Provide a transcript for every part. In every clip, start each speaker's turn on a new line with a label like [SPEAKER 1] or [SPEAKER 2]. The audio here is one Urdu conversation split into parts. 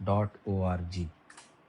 [SPEAKER 1] .org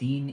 [SPEAKER 1] 3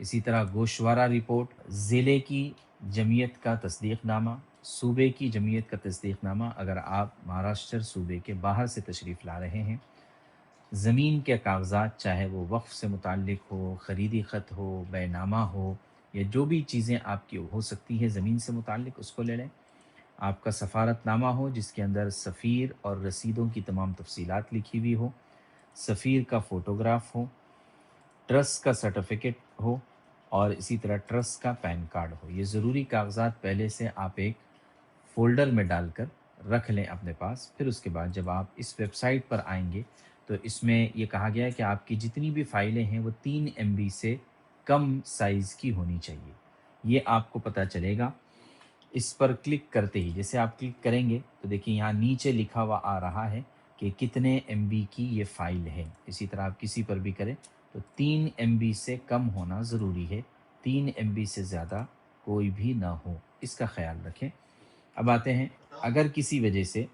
[SPEAKER 1] اسی طرح گوشوارہ رپورٹ، ضلع کی جمعیت کا تصدیق نامہ، صوبے کی جمعیت کا تصدیق نامہ اگر آپ مہاراشٹر صوبے کے باہر سے تشریف لا رہے ہیں، زمین کے کاغذات چاہے وہ وقف سے متعلق ہو، خریدی خط ہو، بیع نامہ ہو، یا جو بھی چیزیں آپ کی ہو سکتی ہے زمین سے متعلق، اس کو لے لیں۔ آپ کا سفارت نامہ ہو جس کے اندر سفیر اور رسیدوں کی تمام تفصیلات لکھی ہوئی ہو، سفیر کا فوٹوگراف ہو، ٹرسٹ کا سرٹیفکیٹ ہو، اور اسی طرح ٹرسٹ کا پین کارڈ ہو۔ یہ ضروری کاغذات پہلے سے آپ ایک فولڈر میں ڈال کر رکھ لیں اپنے پاس۔ پھر اس کے بعد جب آپ اس ویب سائٹ پر آئیں گے تو اس میں یہ کہا گیا ہے کہ آپ کی جتنی بھی فائلیں ہیں وہ 3 MB سے کم سائز کی ہونی چاہیے۔ یہ آپ کو پتہ چلے گا اس پر کلک کرتے ہی۔ جیسے آپ کلک کریں گے تو دیکھیں یہاں نیچے لکھا ہوا آ رہا ہے کہ کتنے MB کی یہ فائل ہے۔ اسی طرح آپ کسی پر بھی کریں تو 3 MB سے کم ہونا ضروری ہے، 3 MB سے زیادہ کوئی بھی نہ ہو، اس کا خیال رکھیں۔ اب آتے ہیں، اگر کسی وجہ سے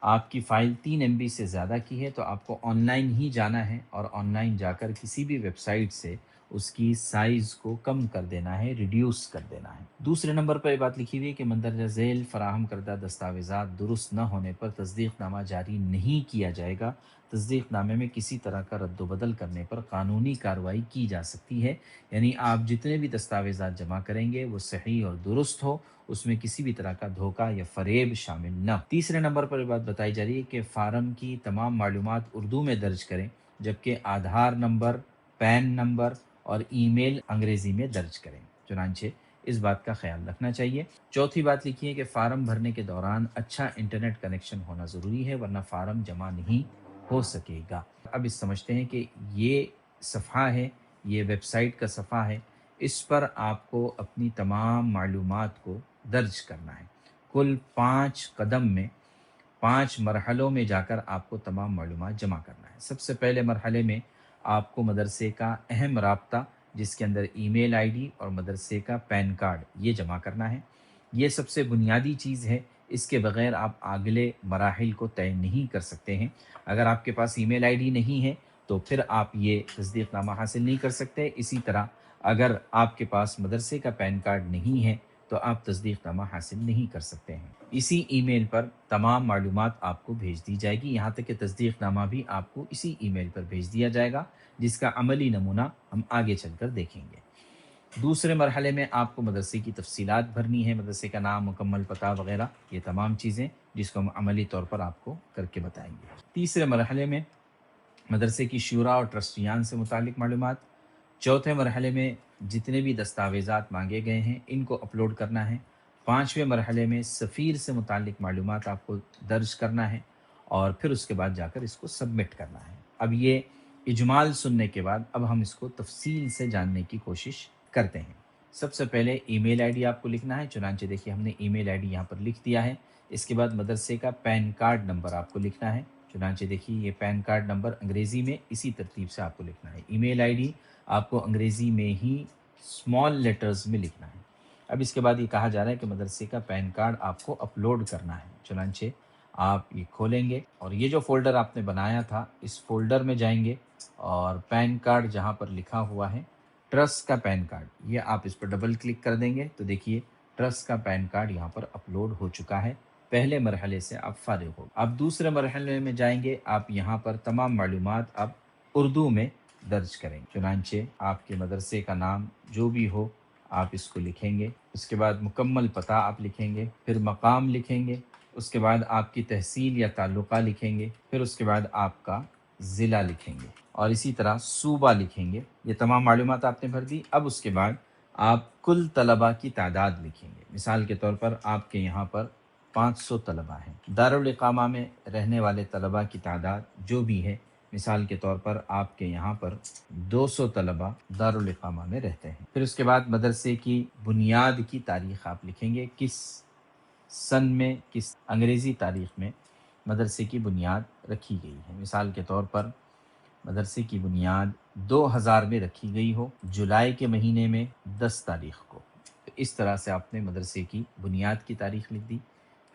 [SPEAKER 1] آپ کی فائل 3 MB سے زیادہ کی ہے تو آپ کو آن لائن ہی جانا ہے اور آن لائن جا کر کسی بھی ویب سائٹ سے اس کی سائز کو کم کر دینا ہے، ریڈیوس کر دینا ہے۔ دوسرے نمبر پر یہ بات لکھی ہوئی ہے کہ مندرجہ ذیل فراہم کردہ دستاویزات درست نہ ہونے پر تصدیق نامہ جاری نہیں کیا جائے گا۔ تصدیق نامے میں کسی طرح کا رد و بدل کرنے پر قانونی کارروائی کی جا سکتی ہے۔ یعنی آپ جتنے بھی دستاویزات جمع کریں گے وہ صحیح اور درست ہو، اس میں کسی بھی طرح کا دھوکہ یا فریب شامل نہ ہو۔ تیسرے نمبر پر یہ بات بتائی جا رہی ہے کہ فارم کی تمام معلومات اردو میں درج کریں، جبکہ آدھار نمبر، پین نمبر اور ای میل انگریزی میں درج کریں۔ چنانچہ اس بات کا خیال رکھنا چاہیے۔ چوتھی بات لکھی ہے کہ فارم بھرنے کے دوران اچھا انٹرنیٹ کنیکشن ہونا ضروری ہے، ورنہ فارم جمع نہیں ہو سکے گا۔ اب اس سمجھتے ہیں کہ یہ صفحہ ہے، یہ ویب سائٹ کا صفحہ ہے، اس پر آپ کو اپنی تمام معلومات کو درج کرنا ہے۔ کل 5 قدم میں 5 مرحلوں میں جا کر آپ کو تمام معلومات جمع کرنا ہے۔ سب سے پہلے مرحلے میں آپ کو مدرسے کا اہم رابطہ جس کے اندر ای میل ID اور مدرسے کا پین کارڈ یہ جمع کرنا ہے۔ یہ سب سے بنیادی چیز ہے، اس کے بغیر آپ اگلے مراحل کو طے نہیں کر سکتے ہیں۔ اگر آپ کے پاس ای میل ID نہیں ہے تو پھر آپ یہ تصدیق نامہ حاصل نہیں کر سکتے۔ اسی طرح اگر آپ کے پاس مدرسے کا پین کارڈ نہیں ہے تو آپ تصدیق نامہ حاصل نہیں کر سکتے ہیں۔ اسی ای میل پر تمام معلومات آپ کو بھیج دی جائے گی، یہاں تک کہ تصدیق نامہ بھی آپ کو اسی ای میل پر بھیج دیا جائے گا، جس کا عملی نمونہ ہم آگے چل کر دیکھیں گے۔ دوسرے مرحلے میں آپ کو مدرسے کی تفصیلات بھرنی ہے، مدرسے کا نام، مکمل پتہ وغیرہ، یہ تمام چیزیں جس کو ہم عملی طور پر آپ کو کر کے بتائیں گے۔ تیسرے مرحلے میں مدرسے کی شورا اور ٹرسٹیان سے متعلق معلومات۔ چوتھے مرحلے میں جتنے بھی دستاویزات مانگے گئے ہیں ان کو اپلوڈ کرنا ہے۔ 5ویں مرحلے میں سفیر سے متعلق معلومات آپ کو درج کرنا ہے اور پھر اس کے بعد جا کر اس کو سبمٹ کرنا ہے۔ اب یہ اجمال سننے کے بعد اب ہم اس کو تفصیل سے جاننے کی کوشش کرتے ہیں۔ سب سے پہلے ای میل ID آپ کو لکھنا ہے، چنانچہ دیکھیے ہم نے ای میل ID یہاں پر لکھ دیا ہے۔ اس کے بعد مدرسے کا پین کارڈ نمبر آپ کو لکھنا ہے، چنانچہ دیکھیے یہ پین کارڈ نمبر انگریزی میں اسی ترتیب سے آپ کو لکھنا ہے۔ ای میل ID آپ کو انگریزی میں ہی اسمال لیٹرز میں لکھنا ہے۔ اب اس کے بعد یہ کہا جا رہا ہے کہ مدرسے کا پین کارڈ آپ کو اپلوڈ کرنا ہے، چنانچہ آپ یہ کھولیں گے اور یہ جو فولڈر آپ نے بنایا تھا اس فولڈر میں جائیں گے اور پین کارڈ جہاں پر لکھا ہوا ہے ٹرسٹ کا پین کارڈ، یہ آپ اس پر ڈبل کلک کر دیں گے تو دیکھیے ٹرسٹ کا پین کارڈ یہاں پر اپلوڈ ہو چکا ہے۔ پہلے مرحلے سے آپ فارغ ہو۔ اب دوسرے مرحلے میں جائیں گے، آپ یہاں پر تمام معلومات اب اردو میں درج کریں، چنانچہ آپ کے مدرسے کا نام جو بھی ہو آپ اس کو لکھیں گے، اس کے بعد مکمل پتہ آپ لکھیں گے، پھر مقام لکھیں گے، اس کے بعد آپ کی تحصیل یا تعلقہ لکھیں گے، پھر اس کے بعد آپ کا ضلع لکھیں گے اور اسی طرح صوبہ لکھیں گے۔ یہ تمام معلومات آپ نے بھر دی۔ اب اس کے بعد آپ کل طلبہ کی تعداد لکھیں گے۔ مثال کے طور پر آپ کے یہاں پر 500 طلبہ ہیں۔ دارالاقامہ میں رہنے والے طلبہ کی تعداد جو بھی ہے، مثال کے طور پر آپ کے یہاں پر 200 طلبہ دارالاقامہ میں رہتے ہیں۔ پھر اس کے بعد مدرسے کی بنیاد کی تاریخ آپ لکھیں گے، کس سن میں، کس انگریزی تاریخ میں مدرسے کی بنیاد رکھی گئی ہے۔ مثال کے طور پر مدرسے کی بنیاد 2000 میں رکھی گئی ہو، جولائی کے مہینے میں 10 تاریخ کو، تو اس طرح سے آپ نے مدرسے کی بنیاد کی تاریخ لکھ دی۔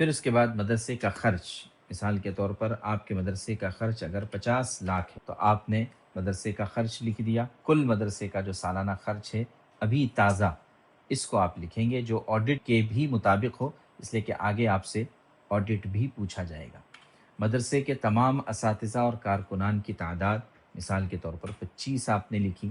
[SPEAKER 1] پھر اس کے بعد مدرسے کا خرچ، مثال کے طور پر آپ کے مدرسے کا خرچ اگر 50 لاکھ ہے تو آپ نے مدرسے کا خرچ لکھ دیا۔ کل مدرسے کا جو سالانہ خرچ ہے ابھی تازہ، اس کو آپ لکھیں گے جو آڈٹ کے بھی مطابق ہو، اس لیے کہ آگے آپ سے آڈٹ بھی پوچھا جائے گا۔ مدرسے کے تمام اساتذہ اور کارکنان کی تعداد، مثال کے طور پر 25 آپ نے لکھی۔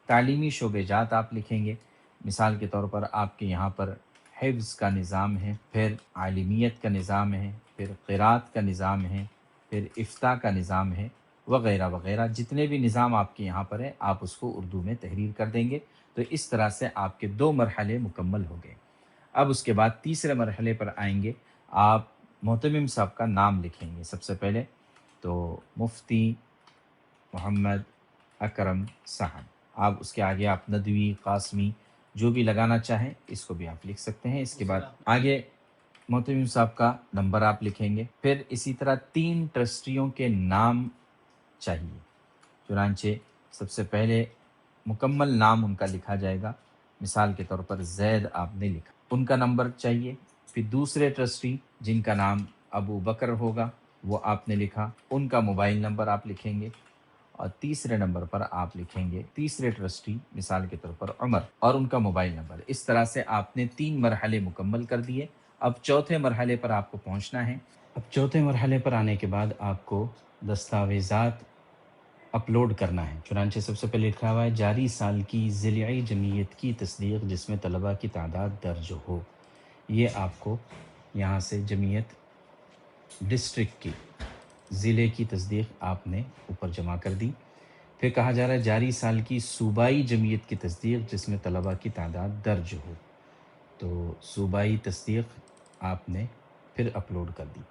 [SPEAKER 1] تعلیمی شعبے جات آپ لکھیں گے، مثال کے طور پر آپ کے یہاں پر حفظ کا نظام ہے، پھر عالمیت کا نظام ہے، پھر قرات کا نظام ہے، پھر افتاء کا نظام ہے، وغیرہ وغیرہ۔ جتنے بھی نظام آپ کے یہاں پر ہے آپ اس کو اردو میں تحریر کر دیں گے۔ تو اس طرح سے آپ کے 2 مرحلے مکمل ہو گئے۔ اب اس کے بعد تیسرے مرحلے پر آئیں گے، آپ محتمم صاحب کا نام لکھیں گے سب سے پہلے، تو مفتی محمد اکرم صاحب۔ آپ اس کے آگے آپ ندوی، قاسمی جو بھی لگانا چاہیں اس کو بھی آپ لکھ سکتے ہیں۔ اس کے بعد آگے محتمم صاحب کا نمبر آپ لکھیں گے، پھر اسی طرح 3 ٹرسٹیوں کے نام چاہیے، چنانچہ سب سے پہلے مکمل نام ان کا لکھا جائے گا، مثال کے طور پر زید آپ نے لکھا، ان کا نمبر چاہیے۔ پھر دوسرے ٹرسٹی جن کا نام ابو بکر ہوگا وہ آپ نے لکھا، ان کا موبائل نمبر آپ لکھیں گے، اور تیسرے نمبر پر آپ لکھیں گے تیسرے ٹرسٹی، مثال کے طور پر عمر، اور ان کا موبائل نمبر۔ اس طرح سے آپ نے 3 مرحلے مکمل کر دیے۔ اب چوتھے مرحلے پر آپ کو پہنچنا ہے۔ اب چوتھے مرحلے پر آنے کے بعد آپ کو دستاویزات اپلوڈ کرنا ہے، چنانچہ سب سے پہلے لکھا ہوا ہے جاری سال کی ضلعی جمعیت کی تصدیق جس میں طلباء کی تعداد درج ہو۔ یہ آپ کو یہاں سے جمعیت ڈسٹرکٹ کی، ضلع کی تصدیق آپ نے اوپر جمع کر دی۔ پھر کہا جا رہا ہے جاری سال کی صوبائی جمعیت کی تصدیق جس میں طلباء کی تعداد درج ہو، تو صوبائی تصدیق آپ نے پھر اپلوڈ کر دی۔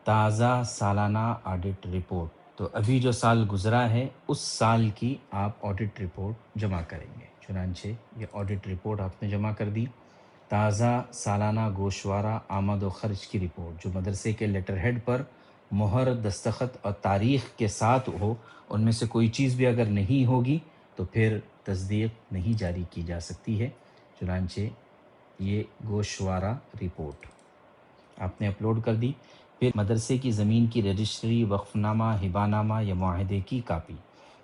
[SPEAKER 1] تازہ سالانہ آڈٹ رپورٹ، تو ابھی جو سال گزرا ہے اس سال کی آپ آڈٹ رپورٹ جمع کریں گے، چنانچہ یہ آڈٹ رپورٹ آپ نے جمع کر دی۔ تازہ سالانہ گوشوارہ آمد و خرچ کی رپورٹ جو مدرسے کے لیٹر ہیڈ پر مہر، دستخط اور تاریخ کے ساتھ ہو، ان میں سے کوئی چیز بھی اگر نہیں ہوگی تو پھر تصدیق نہیں جاری کی جا سکتی ہے، چنانچہ یہ گوشوارہ رپورٹ آپ نے اپلوڈ کر دی۔ پھر مدرسے کی زمین کی رجسٹری، وقف نامہ، ہبہ نامہ یا معاہدے کی کاپی،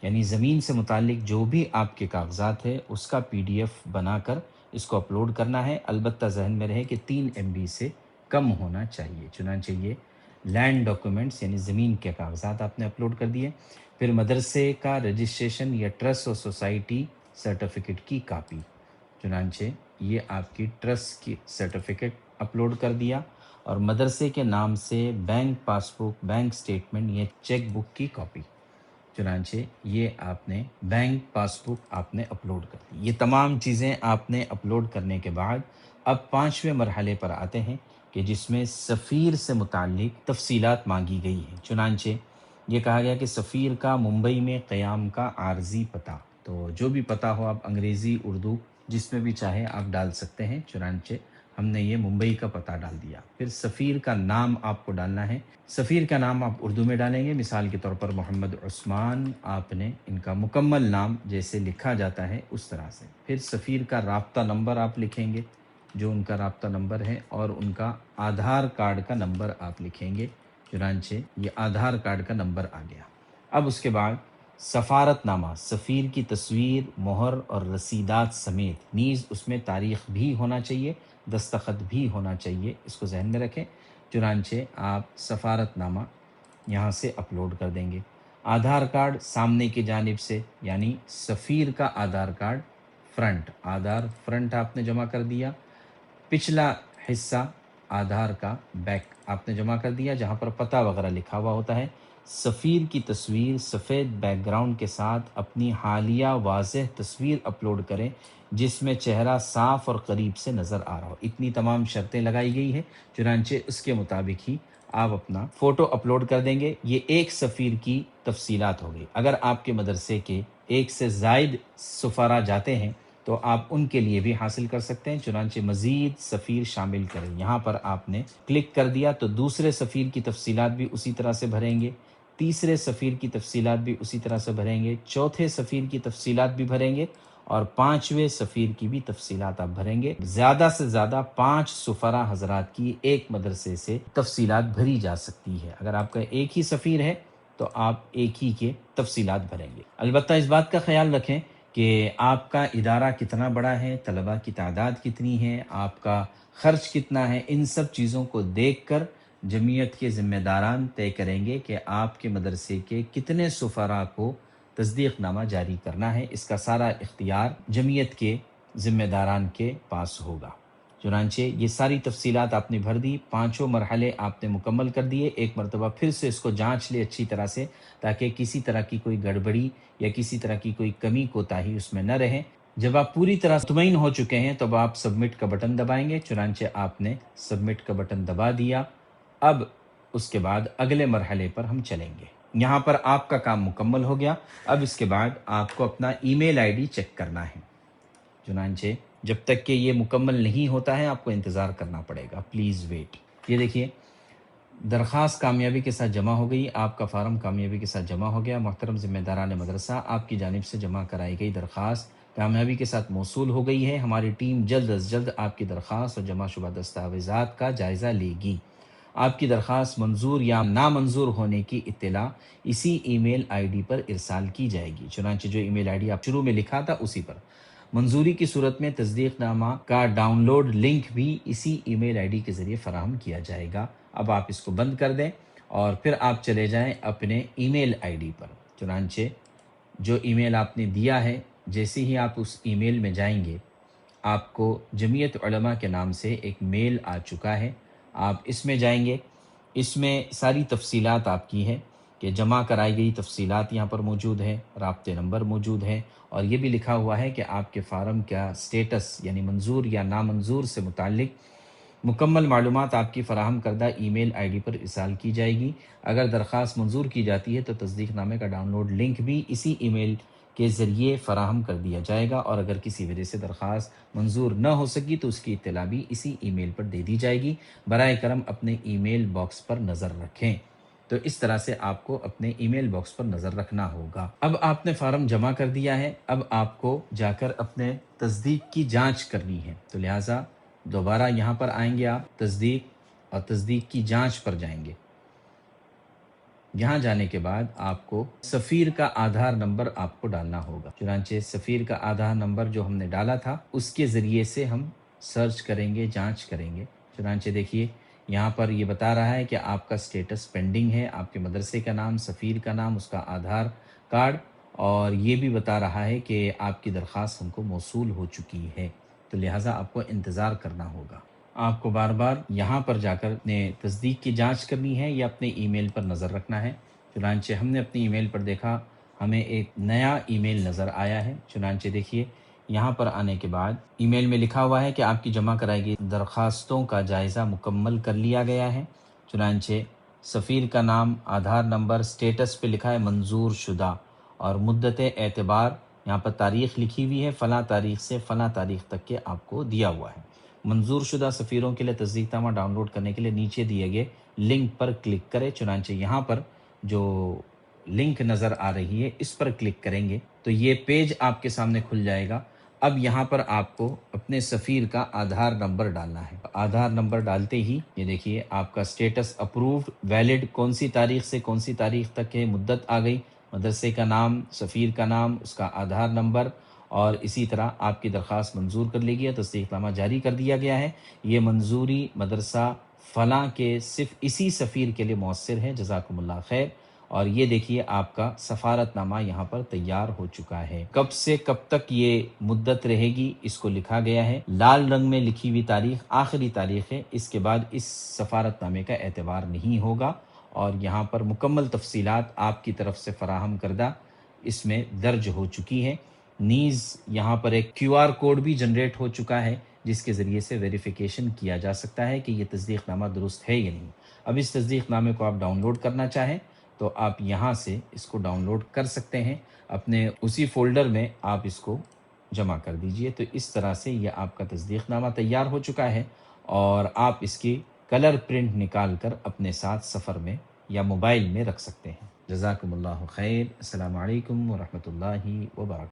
[SPEAKER 1] یعنی زمین سے متعلق جو بھی آپ کے کاغذات ہے اس کا PDF بنا کر اس کو اپلوڈ کرنا ہے، البتہ ذہن میں رہے کہ 3 MB سے کم ہونا چاہیے، چنانچہ یہ لینڈ ڈاکومنٹس یعنی زمین کے کاغذات آپ نے اپلوڈ کر دیے۔ پھر مدرسے کا رجسٹریشن یا ٹرسٹ اور سوسائٹی سرٹیفکیٹ کی کاپی، چنانچہ یہ آپ کی ٹرسٹ کی سرٹیفکیٹ اپلوڈ کر دیا، اور مدرسے کے نام سے بینک پاس بک، بینک سٹیٹمنٹ یا چیک بک کی کاپی، چنانچہ یہ آپ نے بینک پاس بک آپ نے اپلوڈ کر دی۔ یہ تمام چیزیں آپ نے اپلوڈ کرنے کے بعد اب 5ویں مرحلے پر آتے ہیں کہ جس میں سفیر سے متعلق تفصیلات مانگی گئی ہیں، چنانچہ یہ کہا گیا کہ سفیر کا ممبئی میں قیام کا عارضی پتہ، تو جو بھی پتہ ہو آپ انگریزی، اردو جس میں بھی چاہے آپ ڈال سکتے ہیں، چنانچہ ہم نے یہ ممبئی کا پتہ ڈال دیا۔ پھر سفیر کا نام آپ کو ڈالنا ہے، سفیر کا نام آپ اردو میں ڈالیں گے، مثال کے طور پر محمد عثمان، آپ نے ان کا مکمل نام جیسے لکھا جاتا ہے اس طرح سے۔ پھر سفیر کا رابطہ نمبر آپ لکھیں گے، جو ان کا رابطہ نمبر ہے، اور ان کا آدھار کارڈ کا نمبر آپ لکھیں گے، چنانچہ یہ آدھار کارڈ کا نمبر آ گیا۔ اب اس کے بعد سفارت نامہ، سفیر کی تصویر، مہر اور رسیدات سمیت، نیز اس میں تاریخ بھی ہونا چاہیے، دستخط بھی ہونا چاہیے، اس کو ذہن میں رکھیں، چنانچہ آپ سفارت نامہ یہاں سے اپلوڈ کر دیں گے۔ آدھار کارڈ سامنے کی جانب سے، یعنی سفیر کا Aadhaar card front, Aadhaar front آپ نے جمع کر دیا۔ پچھلا حصہ آدھار کا بیک آپ نے جمع کر دیا جہاں پر پتہ وغیرہ لکھا ہوا ہوتا ہے۔ سفیر کی تصویر سفید بیک گراؤنڈ کے ساتھ اپنی حالیہ واضح تصویر اپلوڈ کریں جس میں چہرہ صاف اور قریب سے نظر آ رہا ہو۔ اتنی تمام شرطیں لگائی گئی ہیں، چنانچہ اس کے مطابق ہی آپ اپنا فوٹو اپلوڈ کر دیں گے۔ یہ ایک سفیر کی تفصیلات ہو گئی۔ اگر آپ کے مدرسے کے 1 سے زائد سفراء جاتے ہیں تو آپ ان کے لیے بھی حاصل کر سکتے ہیں، چنانچہ مزید سفیر شامل کریں، یہاں پر آپ نے کلک کر دیا تو دوسرے سفیر کی تفصیلات بھی اسی طرح سے بھریں گے، تیسرے سفیر کی تفصیلات بھی اسی طرح سے بھریں گے، چوتھے سفیر کی تفصیلات بھی بھریں گے، اور 5ویں سفیر کی بھی تفصیلات آپ بھریں گے۔ زیادہ سے زیادہ 5 سفراء حضرات کی ایک مدرسے سے تفصیلات بھری جا سکتی ہے۔ اگر آپ کا ایک ہی سفیر ہے تو آپ ایک ہی کے تفصیلات بھریں گے۔ البتہ اس بات کا خیال رکھیں کہ آپ کا ادارہ کتنا بڑا ہے، طلباء کی تعداد کتنی ہے، آپ کا خرچ کتنا ہے، ان سب چیزوں کو دیکھ کر جمعیت کے ذمہ داران طے کریں گے کہ آپ کے مدرسے کے کتنے سفراء کو تصدیق نامہ جاری کرنا ہے۔ اس کا سارا اختیار جمعیت کے ذمہ داران کے پاس ہوگا۔ چنانچہ یہ ساری تفصیلات آپ نے بھر دی، 5 مرحلے آپ نے مکمل کر دیے۔ ایک مرتبہ پھر سے اس کو جانچ لے اچھی طرح سے، تاکہ کسی طرح کی کوئی گڑبڑی یا کسی طرح کی کوئی کمی کوتاہی اس میں نہ رہے۔ جب آپ پوری طرح مطمئن ہو چکے ہیں تو آپ سبمٹ کا بٹن دبائیں گے۔ چنانچہ آپ نے سبمٹ کا بٹن دبا دیا۔ اب اس کے بعد اگلے مرحلے پر ہم چلیں گے۔ یہاں پر آپ کا کام مکمل ہو گیا۔ اب اس کے بعد آپ کو اپنا ای میل آئی ڈی چیک کرنا ہے۔ چنانچہ جب تک کہ یہ مکمل نہیں ہوتا ہے آپ کو انتظار کرنا پڑے گا، پلیز ویٹ۔ یہ دیکھیے درخواست کامیابی کے ساتھ جمع ہو گئی، آپ کا فارم کامیابی کے ساتھ جمع ہو گیا۔ محترم ذمہ داران مدرسہ، آپ کی جانب سے جمع کرائی گئی درخواست کامیابی کے ساتھ موصول ہو گئی ہے۔ ہماری ٹیم جلد از جلد آپ کی درخواست اور جمع شدہ دستاویزات کا جائزہ لے گی۔ آپ کی درخواست منظور یا نامنظور ہونے کی اطلاع اسی ای میل آئی ڈی پر ارسال کی جائے گی۔ چنانچہ جو ای میل آئی ڈی آپ شروع میں لکھا تھا اسی پر۔ منظوری کی صورت میں تصدیق نامہ کا ڈاؤن لوڈ لنک بھی اسی ای میل آئی ڈی کے ذریعے فراہم کیا جائے گا۔ اب آپ اس کو بند کر دیں اور پھر آپ چلے جائیں اپنے ای میل آئی ڈی پر۔ چنانچہ جو ای میل آپ نے دیا ہے، جیسے ہی آپ اس ای میل میں جائیں گے آپ کو جمعیت علماء کے نام سے ایک میل آ چکا ہے۔ آپ اس میں جائیں گے، اس میں ساری تفصیلات آپ کی ہیں کہ جمع کرائی گئی تفصیلات یہاں پر موجود ہے، رابطے نمبر موجود ہے، اور یہ بھی لکھا ہوا ہے کہ آپ کے فارم کا سٹیٹس یعنی منظور یا نامنظور سے متعلق مکمل معلومات آپ کی فراہم کردہ ای میل آئی ڈی پر ارسال کی جائے گی۔ اگر درخواست منظور کی جاتی ہے تو تصدیق نامے کا ڈاؤن لوڈ لنک بھی اسی ای میل کے ذریعے فراہم کر دیا جائے گا، اور اگر کسی وجہ سے درخواست منظور نہ ہو سکی تو اس کی اطلاع بھی اسی ای میل پر دے دی جائے گی۔ برائے کرم اپنے ای میل باکس پر نظر رکھیں۔ تو اس طرح سے آپ کو اپنے ای میل باکس پر نظر رکھنا ہوگا۔ اب آپ نے فارم جمع کر دیا ہے، اب آپ کو جا کر اپنے تصدیق کی جانچ کرنی ہے، تو لہٰذا دوبارہ یہاں پر آئیں گے، آپ تصدیق اور تصدیق کی جانچ پر جائیں گے۔ یہاں جانے کے بعد آپ کو سفیر کا آدھار نمبر آپ کو ڈالنا ہوگا۔ چنانچہ سفیر کا آدھار نمبر جو ہم نے ڈالا تھا اس کے ذریعے سے ہم سرچ کریں گے، جانچ کریں گے۔ چنانچہ دیکھیے یہاں پر یہ بتا رہا ہے کہ آپ کا سٹیٹس پینڈنگ ہے، آپ کے مدرسے کا نام، سفیر کا نام، اس کا آدھار کارڈ، اور یہ بھی بتا رہا ہے کہ آپ کی درخواست ہم کو موصول ہو چکی ہے، تو لہٰذا آپ کو انتظار کرنا ہوگا۔ آپ کو بار بار یہاں پر جا کر اپنے تصدیق کی جانچ کرنی ہے یا اپنے ای میل پر نظر رکھنا ہے۔ چنانچہ ہم نے اپنی ای میل پر دیکھا، ہمیں ایک نیا ای میل نظر آیا ہے۔ چنانچہ دیکھیے یہاں پر آنے کے بعد ای میل میں لکھا ہوا ہے کہ آپ کی جمع کرائی گئی درخواستوں کا جائزہ مکمل کر لیا گیا ہے۔ چنانچہ سفیر کا نام، آدھار نمبر، سٹیٹس پہ لکھا ہے منظور شدہ، اور مدت اعتبار یہاں پر تاریخ لکھی ہوئی ہے، فلاں تاریخ سے فلاں تاریخ تک کے آپ کو دیا ہوا ہے۔ منظور شدہ سفیروں کے لیے تصدیق نامہ ڈاؤن لوڈ کرنے کے لیے نیچے دیے گئے لنک پر کلک کریں۔ چنانچہ یہاں پر جو لنک نظر آ رہی ہے اس پر کلک کریں گے تو یہ پیج آپ کے سامنے کھل جائے گا۔ اب یہاں پر آپ کو اپنے سفیر کا آدھار نمبر ڈالنا ہے۔ آدھار نمبر ڈالتے ہی یہ دیکھیے آپ کا سٹیٹس اپرووڈ، ویلڈ، کون سی تاریخ سے کون سی تاریخ تک ہے، مدت آ گئی، مدرسے کا نام، سفیر کا نام، اس کا آدھار نمبر، اور اسی طرح آپ کی درخواست منظور کر لی گئی ہے، تصدیق نامہ جاری کر دیا گیا ہے۔ یہ منظوری مدرسہ فلاں کے صرف اسی سفیر کے لیے مؤثر ہے، جزاکم اللہ خیر۔ اور یہ دیکھیے آپ کا سفارت نامہ یہاں پر تیار ہو چکا ہے۔ کب سے کب تک یہ مدت رہے گی اس کو لکھا گیا ہے، لال رنگ میں لکھی ہوئی تاریخ آخری تاریخ ہے، اس کے بعد اس سفارت نامے کا اعتبار نہیں ہوگا، اور یہاں پر مکمل تفصیلات آپ کی طرف سے فراہم کردہ اس میں درج ہو چکی ہے۔ نیز یہاں پر ایک کیو آر کوڈ بھی جنریٹ ہو چکا ہے جس کے ذریعے سے ویریفیکیشن کیا جا سکتا ہے کہ یہ تصدیق نامہ درست ہے یا نہیں۔ اب اس تصدیق نامے کو آپ ڈاؤن لوڈ کرنا چاہیں تو آپ یہاں سے اس کو ڈاؤن لوڈ کر سکتے ہیں، اپنے اسی فولڈر میں آپ اس کو جمع کر دیجئے۔ تو اس طرح سے یہ آپ کا تصدیق نامہ تیار ہو چکا ہے، اور آپ اس کی کلر پرنٹ نکال کر اپنے ساتھ سفر میں یا موبائل میں رکھ سکتے ہیں۔ جزاکم اللہ خیر۔ السلام علیکم ورحمۃ اللہ وبرکاتہ۔